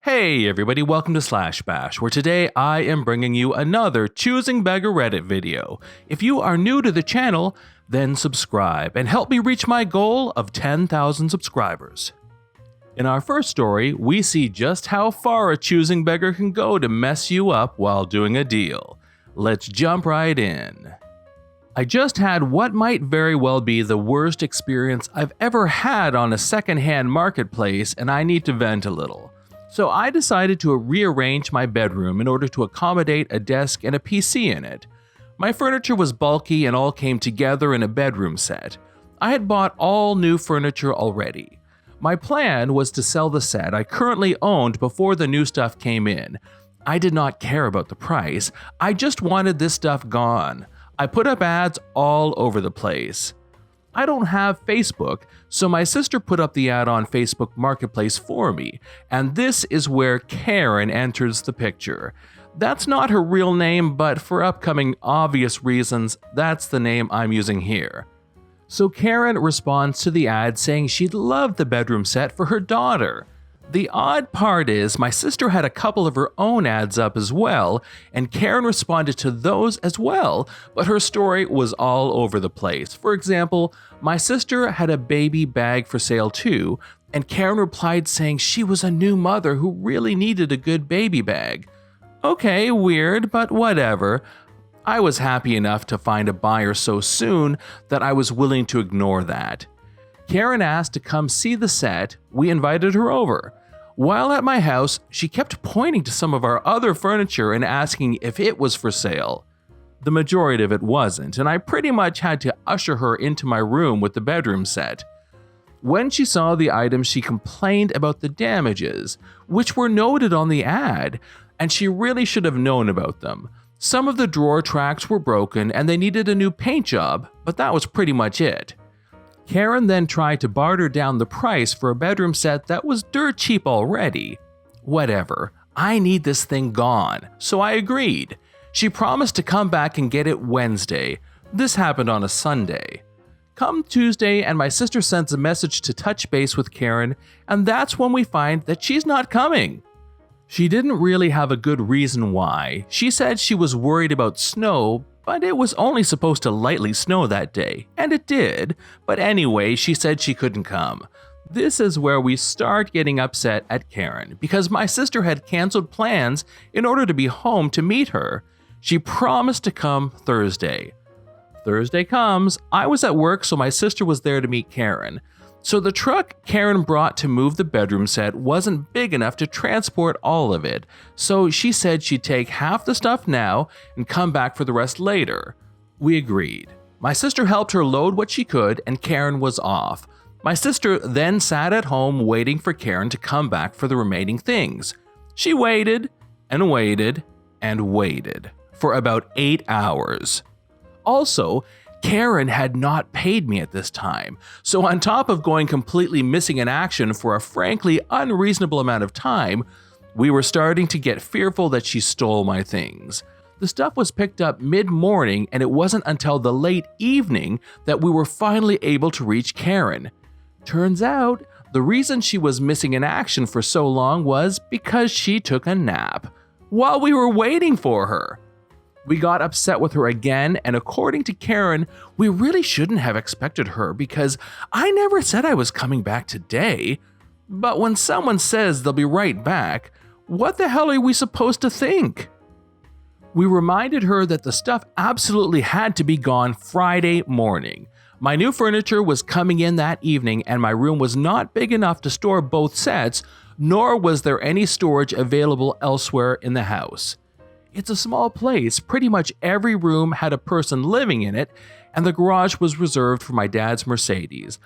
Hey everybody, welcome to Slash Bash, where today I am bringing you another Choosing Beggar Reddit video. If you are new to the channel, then subscribe and help me reach my goal of 10,000 subscribers. In our first story, we see just how far a choosing beggar can go to mess you up while doing a deal. Let's jump right in. I just had what might very well be the worst experience I've ever had on a secondhand marketplace, and I need to vent a little. So I decided to rearrange my bedroom in order to accommodate a desk and a PC in it. My furniture was bulky and all came together in a bedroom set. I had bought all new furniture already. My plan was to sell the set I currently owned before the new stuff came in. I did not care about the price, I just wanted this stuff gone. I put up ads all over the place. I don't have Facebook, so my sister put up the ad on Facebook Marketplace for me, and this is where Karen enters the picture. That's not her real name, but for upcoming obvious reasons, that's the name I'm using here. So Karen responds to the ad saying she'd love the bedroom set for her daughter. The odd part is my sister had a couple of her own ads up as well, and Karen responded to those as well, but her story was all over the place. For example, my sister had a baby bag for sale too, and Karen replied saying she was a new mother who really needed a good baby bag. Okay, weird, but whatever. I was happy enough to find a buyer so soon that I was willing to ignore that. Karen asked to come see the set. We invited her over. While at my house, she kept pointing to some of our other furniture and asking if it was for sale. The majority of it wasn't, and I pretty much had to usher her into my room with the bedroom set. When she saw the items, she complained about the damages, which were noted on the ad, and she really should have known about them. Some of the drawer tracks were broken and they needed a new paint job, but that was pretty much it. Karen then tried to barter down the price for a bedroom set that was dirt cheap already. Whatever, I need this thing gone, so I agreed. She promised to come back and get it Wednesday. This happened on a Sunday. Come Tuesday, and my sister sends a message to touch base with Karen, and that's when we find that she's not coming. She didn't really have a good reason why. She said she was worried about snow, but it was only supposed to lightly snow that day, and it did. But anyway, she said she couldn't come. This is where we start getting upset at Karen, because my sister had canceled plans in order to be home to meet her. She promised to come Thursday. Thursday comes, I was at work, so my sister was there to meet Karen. So the truck Karen brought to move the bedroom set wasn't big enough to transport all of it, so she said she'd take half the stuff now and come back for the rest later. We agreed. My sister helped her load what she could, and Karen was off. My sister then sat at home waiting for Karen to come back for the remaining things. She waited and waited and waited for about 8 hours. Also, Karen had not paid me at this time, so on top of going completely missing in action for a frankly unreasonable amount of time, we were starting to get fearful that she stole my things. The stuff was picked up mid-morning, and it wasn't until the late evening that we were finally able to reach Karen. Turns out, the reason she was missing in action for so long was because she took a nap while we were waiting for her. We got upset with her again, and according to Karen, we really shouldn't have expected her because I never said I was coming back today. But when someone says they'll be right back, what the hell are we supposed to think? We reminded her that the stuff absolutely had to be gone Friday morning. My new furniture was coming in that evening, and my room was not big enough to store both sets, nor was there any storage available elsewhere in the house. It's a small place, pretty much every room had a person living in it, and the garage was reserved for my dad's Mercedes.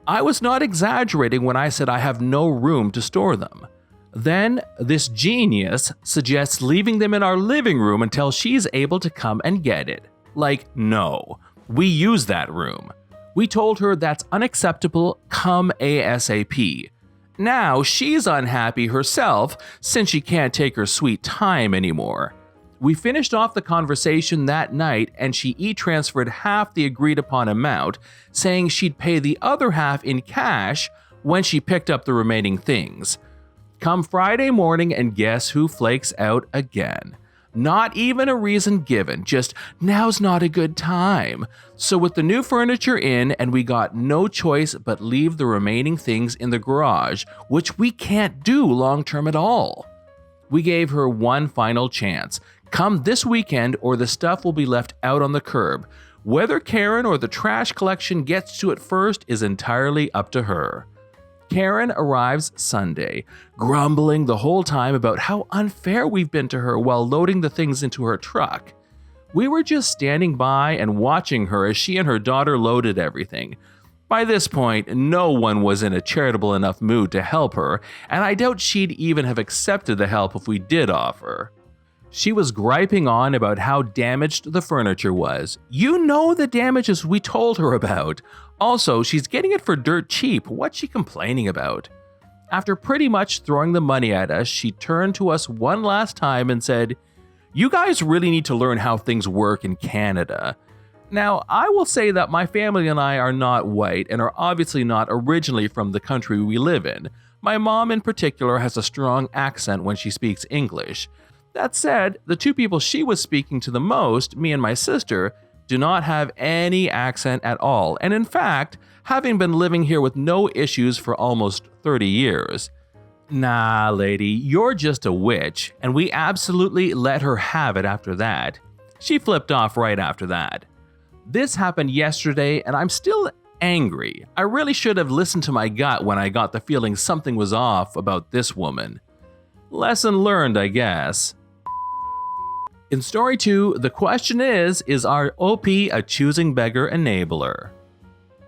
I was not exaggerating when I said I have no room to store them. Then, this genius suggests leaving them in our living room until she's able to come and get it. Like, no, we use that room. We told her that's unacceptable, come ASAP. Now she's unhappy herself since she can't take her sweet time anymore. We finished off the conversation that night, and she e-transferred half the agreed upon amount, saying she'd pay the other half in cash when she picked up the remaining things. Come Friday morning, and guess who flakes out again? Not even a reason given, just now's not a good time. So with the new furniture in, and we got no choice but leave the remaining things in the garage, which we can't do long term at all. We gave her one final chance. Come this weekend or the stuff will be left out on the curb. Whether Karen or the trash collection gets to it first is entirely up to her. Karen arrives Sunday, grumbling the whole time about how unfair we've been to her while loading the things into her truck. We were just standing by and watching her as she and her daughter loaded everything. By this point, no one was in a charitable enough mood to help her, and I doubt she'd even have accepted the help if we did offer. She was griping on about how damaged the furniture was. You know the damages we told her about. Also, she's getting it for dirt cheap. What's she complaining about? After pretty much throwing the money at us, she turned to us one last time and said, "You guys really need to learn how things work in Canada." Now, I will say that my family and I are not white and are obviously not originally from the country we live in. My mom in particular has a strong accent when she speaks English. That said, the two people she was speaking to the most, me and my sister, do not have any accent at all, and in fact, having been living here with no issues for almost 30 years. Nah, lady, you're just a witch, and we absolutely let her have it after that. She flipped off right after that. This happened yesterday, and I'm still angry. I really should have listened to my gut when I got the feeling something was off about this woman. Lesson learned, I guess. In story 2, the question is our OP a choosing beggar enabler?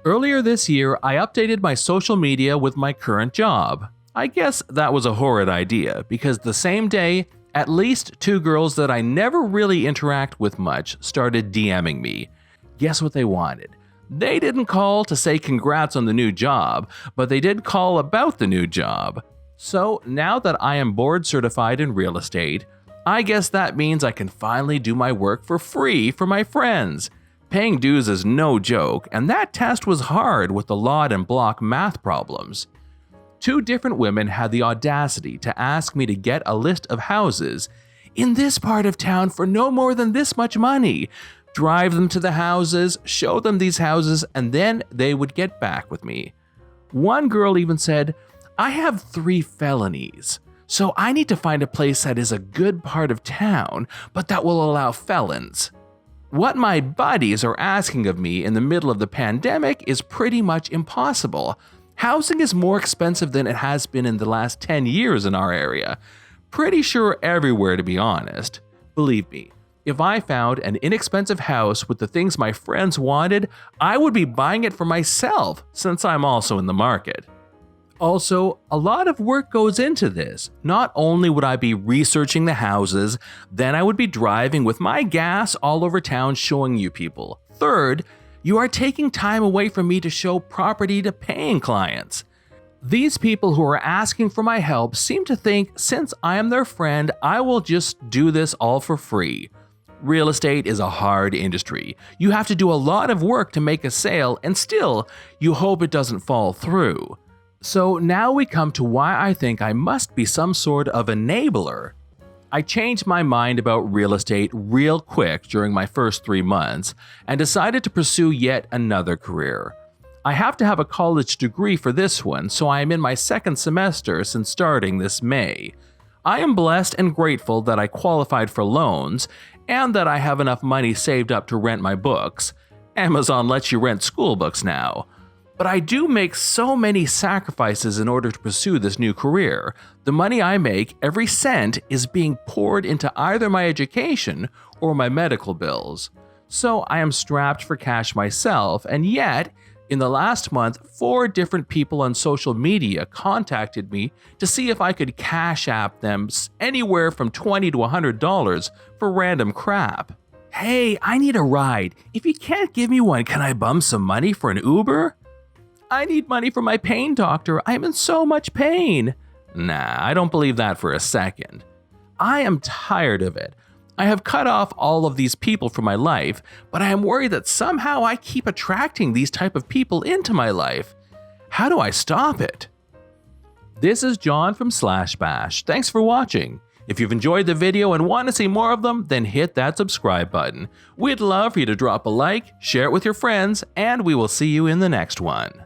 Earlier this year, I updated my social media with my current job. I guess that was a horrid idea, because the same day, at least 2 girls that I never really interact with much started DMing me. Guess what they wanted? They didn't call to say congrats on the new job, but they did call about the new job. So now that I am board certified in real estate, I guess that means I can finally do my work for free for my friends. Paying dues is no joke, and that test was hard with the lot and block math problems. 2 different women had the audacity to ask me to get a list of houses in this part of town for no more than this much money, drive them to the houses, show them these houses, and then they would get back with me. One girl even said, "I have 3 felonies. So I need to find a place that is a good part of town, but that will allow felons." What my buddies are asking of me in the middle of the pandemic is pretty much impossible. Housing is more expensive than it has been in the last 10 years in our area. Pretty sure everywhere, to be honest. Believe me, if I found an inexpensive house with the things my friends wanted, I would be buying it for myself, since I'm also in the market. Also, a lot of work goes into this. Not only would I be researching the houses, then I would be driving with my gas all over town showing you people. Third, you are taking time away from me to show property to paying clients. These people who are asking for my help seem to think since I am their friend, I will just do this all for free. Real estate is a hard industry. You have to do a lot of work to make a sale, and still, you hope it doesn't fall through. So now we come to why I think I must be some sort of enabler. I changed my mind about real estate real quick during my first 3 months and decided to pursue yet another career. I have to have a college degree for this one, so I am in my 2nd semester since starting this May. I am blessed and grateful that I qualified for loans and that I have enough money saved up to rent my books. Amazon lets you rent school books now. But I do make so many sacrifices in order to pursue this new career. The money I make, every cent, is being poured into either my education or my medical bills. So I am strapped for cash myself, and yet, in the last month, 4 different people on social media contacted me to see if I could cash app them anywhere from $20 to $100 for random crap. Hey, I need a ride. If you can't give me one, can I bum some money for an Uber? I need money for my pain doctor. I am in so much pain. Nah, I don't believe that for a second. I am tired of it. I have cut off all of these people from my life, but I am worried that somehow I keep attracting these type of people into my life. How do I stop it? This is John from Slash Bash. Thanks for watching. If you've enjoyed the video and want to see more of them, then hit that subscribe button. We'd love for you to drop a like, share it with your friends, and we will see you in the next one.